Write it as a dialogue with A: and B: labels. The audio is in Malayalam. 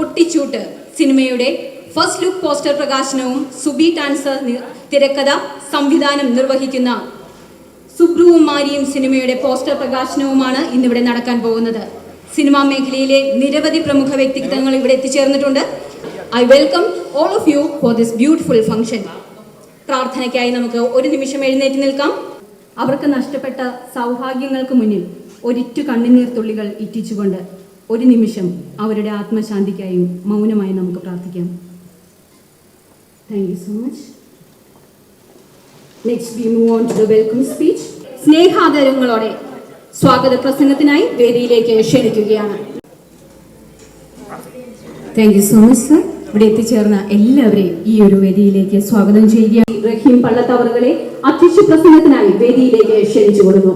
A: പൊട്ടിച്ചൂട്ട് സിനിമയുടെ ഫസ്റ്റ് ലുക്ക് പോസ്റ്റർ പ്രകാശനവും സുബി ടാൻസർ തിരക്കഥ സംവിധാനം നിർവഹിക്കുന്ന സുബ്രുവും മാരിയും സിനിമയുടെ പോസ്റ്റർ പ്രകാശനവുമാണ് ഇന്നിവിടെ നടക്കാൻ പോകുന്നത്. സിനിമാ മേഖലയിലെ നിരവധി പ്രമുഖ വ്യക്തിത്വങ്ങൾ ഇവിടെ എത്തിച്ചേർന്നിട്ടുണ്ട്. I welcome all of you for this beautiful function. പ്രാർത്ഥനയ്ക്കായി നമുക്ക് ഒരു നിമിഷം എഴുന്നേറ്റ് നിൽക്കാം. അവർക്ക് നഷ്ടപ്പെട്ട സൗഭാഗ്യങ്ങൾക്ക് മുന്നിൽ ഒരിറ്റു കണ്ണുനീർ തുള്ളികൾ ഇറ്റിച്ചുകൊണ്ട് ഒരു നിമിഷം അവരുടെ ആത്മശാന്തിക്കായും മൗനമായി നമുക്ക് പ്രാർത്ഥിക്കാം. Thank you so much. Next we move on to the welcome speech. സ്നേഹാദരങ്ങളോടെ സ്വാഗത പ്രസംഗത്തിനായി വേദിയിലേക്ക് ക്ഷണിക്കുകയാണ്. Thank you so much sir. ഇവിടെ എത്തിച്ചേർന്ന എല്ലാവരെയും ഈ ഒരു വേദിയിലേക്ക് സ്വാഗതം ചെയ്യുകയാണ്. റഹീം പള്ളത്തവറുകളെ അധ്യക്ഷ പ്രസംഗത്തിനായി വേദിയിലേക്ക് ക്ഷണിച്ചു കൊടുക്കുന്നു.